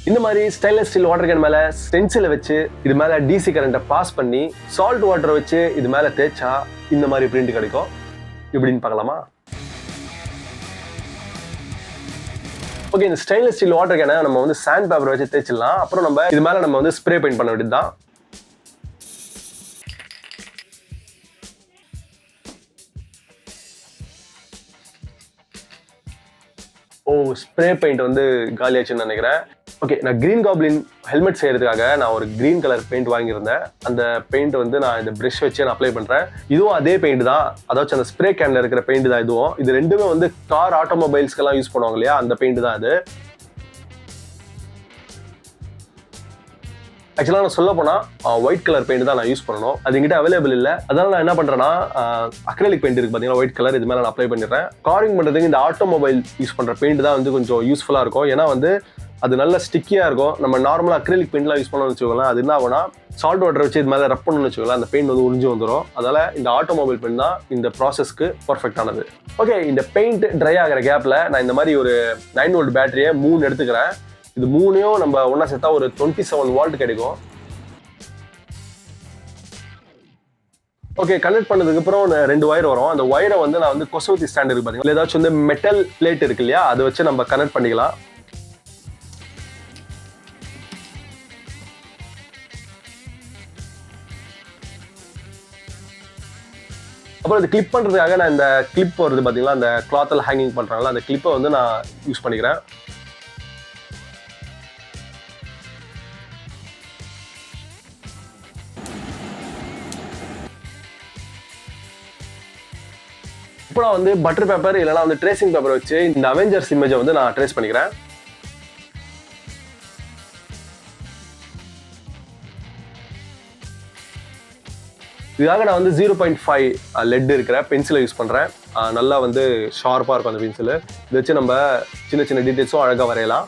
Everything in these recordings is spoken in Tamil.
இந்த மாதிரி ஸ்டெயின்லெஸ் ஸ்டீல் வாட்டர் கேன் மேல ஸ்டென்சிலை வச்சு இது மேல டிசி கரண்ட்டை பாஸ் பண்ணி சால்ட் வாட்டரை வச்சு இது மேல தேய்ச்சா இந்த மாதிரி பிரிண்ட் கிடைக்கும். இப்படின்னு பார்க்கலாமா? ஓகே, இந்த ஸ்டெயின்லெஸ் ஸ்டீல் வாட்டர் கேனை நம்ம வந்து சாண்ட் பேப்பர் வச்சு தேய்ச்சிடலாம். அப்புறம் நம்ம இது மேல நம்ம வந்து ஸ்ப்ரே பெயிண்ட் பண்ண வேண்டியதுதான். ஸ்ப்ரே பெயிண்ட் வந்து காலியாச்சுன்னு நினைக்கிறேன். ஓகே, நான் கிரீன் காப்ளின் ஹெல்மெட் செய்யறதுக்காக நான் ஒரு கிரீன் கலர் பெயிண்ட் வாங்கியிருந்தேன். அந்த பெயிண்ட் வந்து நான் இந்த ப்ரஷ் வச்சு நான் அப்ளை பண்றேன். இதுவும் அதே பெயிண்ட் தான், அதாச்சும் அந்த ஸ்ப்ரே கேன்ல இருக்கிற பெயிண்ட் தான் இதுவும். இது ரெண்டுமே வந்து கார் ஆட்டோமொபைல்ஸ்க்கெல்லாம் யூஸ் பண்ணுவாங்க இல்லையா, அந்த பெயிண்ட் தான் அது. ஆக்சுவலாக நான் சொல்ல போனா ஒயிட் கலர் பெயிண்ட் தான் நான் யூஸ் பண்ணணும். அது எங்கிட்ட அவைலபிள் இல்லை. அதனால நான் என்ன பண்றேன்னா அக்ரிலிக் பெயிண்ட் இருக்கு பார்த்தீங்கன்னா, ஒயிட் கலர், இது மேலே நான் அப்ளை பண்ணிடுறேன். காரிங் பண்றதுக்கு இந்த ஆட்டோமொபைல் யூஸ் பண்ற பெயிண்ட் தான் வந்து கொஞ்சம் யூஸ்ஃபுல்லா இருக்கும். ஏன்னா வந்து அது நல்ல ஸ்டிக்கியா இருக்கும். நம்ம நார்மலாக அக்ரிலிக் பெயிண்ட்லாம் யூஸ் பண்ணணும்னு வச்சுக்கோங்களேன், அது என்ன ஆகும்னா சால்ட் வாட்டர் வச்சு இது மேலே ரப் பண்ணணும்னு வச்சுக்கோங்களேன், அந்த பெயிண்ட் வந்து உறிஞ்சு வந்துடும். அதனால இந்த ஆட்டோமொபைல் பெயிண்ட் தான் இந்த ப்ராசஸ்க்கு பர்ஃபெக்டானது. ஓகே, இந்த பெயிண்ட் ட்ரை ஆகிற கேப்ல நான் இந்த மாதிரி ஒரு 9 வோல்ட் பேட்டரியை 3 எடுத்துக்கிறேன். இது 3ஐயும் நம்ம ஒன்னா சேர்த்தா ஒரு 27 வால்ட் கிடைக்கும். ஓகே, கனெக்ட் பண்ணதுக்கு அப்புறம் 2 ஒயர் வரும். அந்த ஒயரை வந்து நான் வந்து கொசுவத்தி ஸ்டாண்ட் இருக்கு பாத்தீங்களா, ஏதாச்சும் வந்து மெட்டல் பிளேட் இருக்கு இல்லையா, அதை வச்சு நம்ம கனெக்ட் பண்ணிக்கலாம். அப்புறம் இது கிளிப் பண்றதுக்காக நான் இந்த கிளிப் வருது பாத்தீங்களா, அந்த கிளாத்ல ஹேங்கிங் பண்றாங்களா, அந்த கிளிப்பை வந்து நான் யூஸ் பண்ணிக்கிறேன். இப்போ நான் வந்து பட்டர் பேப்பர் இல்லைனா வந்து ட்ரேசிங் பேப்பர் வச்சு இந்த அவெஞ்சர்ஸ் இமேஜை வந்து நான் ட்ரேஸ் பண்ணிக்கிறேன். இதுக்காக நான் வந்து 0.5 லெட் இருக்கிற பென்சிலை யூஸ் பண்ணுறேன். நல்லா வந்து ஷார்ப்பாக இருக்கும் அந்த பென்சிலு. இதை வச்சு நம்ம சின்ன சின்ன டீட்டெயில்ஸும் அழகாக வரையலாம்.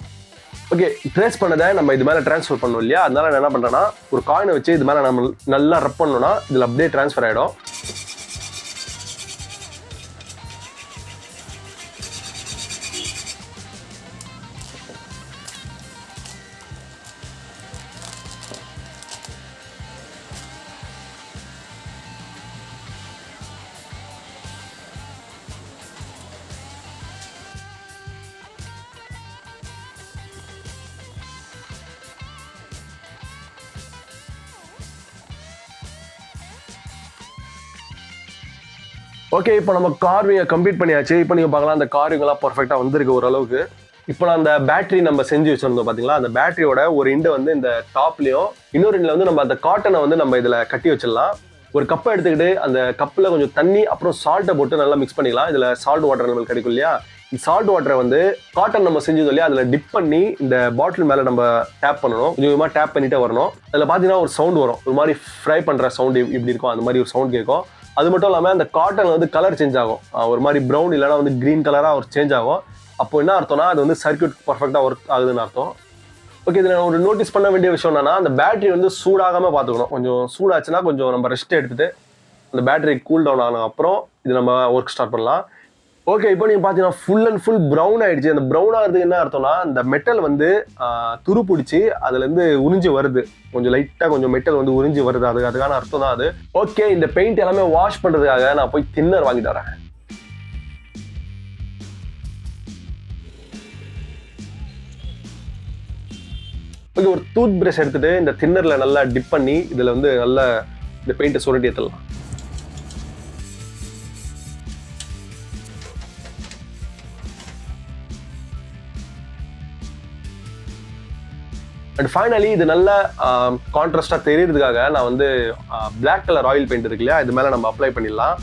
ஓகே, ட்ரேஸ் பண்ணதை நம்ம இது மேலே ட்ரான்ஸ்ஃபர் பண்ணணும் இல்லையா, அதனால நான் என்ன பண்ணுறேன்னா ஒரு காயினை வச்சு இது மேலே நம்ம நல்லா ரப் பண்ணோம்னா இதில் அப்படியே ட்ரான்ஸ்ஃபர் ஆகிடும். ஓகே, இப்போ நம்ம கார்விங்கை கம்ப்ளீட் பண்ணியாச்சு. இப்போ நீங்கள் பார்க்கலாம் அந்த கார்விங்கெல்லாம் பர்ஃபெக்டாக வந்திருக்கு ஓரளவுக்கு. இப்போ நான் அந்த பேட்டரி நம்ம செஞ்சு வச்சிருந்தோம் பார்த்தீங்களா, அந்த பேட்டரியோட ஒரு இண்டை வந்து இந்த டாப்லையும் இன்னொரு இண்டில் வந்து நம்ம அந்த காட்டனை வந்து நம்ம இதில் கட்டி வச்சிடலாம். ஒரு கப்பை எடுத்துக்கிட்டு அந்த கப்பில் கொஞ்சம் தண்ணி அப்புறம் சால்ட்டை போட்டு நல்லா மிக்ஸ் பண்ணிக்கலாம். இதில் சால்ட் வாட்டர் நம்மளுக்கு கிடைக்கும் இல்லையா, இந்த சால்ட் வாட்டரை வந்து காட்டன் நம்ம செஞ்சது இல்லையா, அதில் டிப் பண்ணி இந்த பாட்டில் மேலே நம்ம டேப் பண்ணணும். கொஞ்சமாக டேப் பண்ணிட்டே வரணும். அதில் பார்த்தீங்கன்னா ஒரு சவுண்ட் வரும், ஒரு மாதிரி ஃப்ரை பண்ணுற சவுண்டு இப்படி இருக்கும், அந்த மாதிரி ஒரு சவுண்ட் கேட்கும். அது மட்டும் இல்லாமல் அந்த காட்டன் வந்து கலர் சேஞ்ச் ஆகும், ஒரு மாதிரி ப்ரௌன் இல்லைனா வந்து க்ரீன் கலராக ஒரு சேஞ்ச் ஆகும். அப்போ என்ன அர்த்தம்னா அது வந்து சர்க்யூட் பர்ஃபெக்டாக ஒர்க் ஆகுதுன்னு அர்த்தம். ஓகே, இதில் ஒரு நோட்டீஸ் பண்ண வேண்டிய விஷயம் என்னன்னா, அந்த பேட்டரி வந்து சூடாகாமல் பார்த்துக்கணும். கொஞ்சம் சூடாச்சுன்னா கொஞ்சம் நம்ம ரெஸ்ட் எடுத்துகிட்டு அந்த பேட்டரி கூல் டவுன் ஆன அப்புறம் இது நம்ம ஒர்க் ஸ்டார்ட் பண்ணலாம். ஓகே, இப்போ நீங்கள் பார்த்தீங்கன்னா ஃபுல் அண்ட் ஃபுல் ப்ரௌன் ஆகிடுச்சு. அந்த ப்ரௌன் ஆகிறதுக்கு என்ன அர்த்தம்னா இந்த மெட்டல் வந்து துரு பிடிச்சி அதுலேருந்து உறிஞ்சி வருது, கொஞ்சம் லைட்டாக கொஞ்சம் மெட்டல் வந்து உறிஞ்சி வருது, அதுக்கான அர்த்தம் தான் அது. ஓகே, இந்த பெயிண்ட் எல்லாமே வாஷ் பண்ணுறதுக்காக நான் போய் தின்னர் வாங்கிட்டு வரேன். ஓகே, ஒரு டூத் பிரஷ் எடுத்துட்டு இந்த தின்னரில் நல்லா டிப் பண்ணி இதில் வந்து நல்லா இந்த பெயிண்ட்டை சுரண்டி ஏற்றலாம். அண்ட் ஃபைனலி இது நல்ல கான்ட்ராஸ்டாக தெரியறதுக்காக நான் வந்து பிளாக் கலர் ஆயில் பெயிண்ட் இருக்கு இல்லையா, இது மேலே நம்ம அப்ளை பண்ணிடலாம்.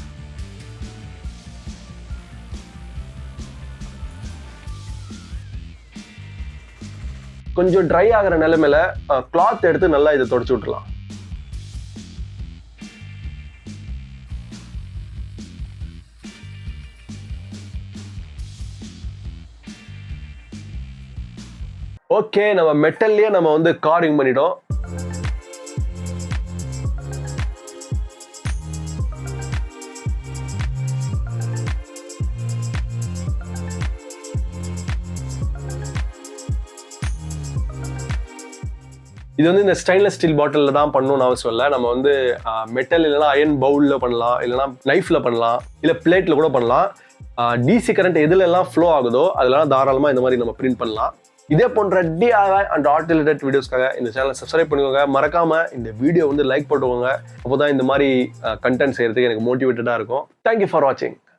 கொஞ்சம் ட்ரை ஆகிற நிலைமையில கிளாத் எடுத்து நல்லா இதை தொடச்சு விட்டுலாம். ஓகே, நம்ம மெட்டல்லையே நம்ம வந்து கார்விங் பண்ணிட்டோம். இது வந்து இந்த ஸ்டெயின்லெஸ் ஸ்டீல் பாட்டிலில் தான் பண்ணணும்னு அவசியம் இல்லை. நம்ம வந்து மெட்டல் இல்லைனா அயன் பவுலில் பண்ணலாம், இல்லைனா நைஃப்பில் பண்ணலாம், இல்லை பிளேட்டில் கூட பண்ணலாம். டிசி கரண்ட் எதுல எல்லாம் ஃப்ளோ ஆகுதோ அதெல்லாம் தாராளமாக இந்த மாதிரி நம்ம பிரிண்ட் பண்ணலாம். இதே போன்ற DIY அண்ட் ஆர்ட் ரிலேட்டட் வீடியோஸ்க்காக இந்த சேனலை சப்ஸ்கிரைப் பண்ணிக்கோங்க. மறக்காம இந்த வீடியோ வந்து லைக் போட்டுக்கோங்க. அப்போதான் இந்த மாதிரி கண்டென்ட் செய்யறதுக்கு எனக்கு மோட்டிவேட்டடாக இருக்கும். தேங்க்யூ ஃபார் வாட்சிங்.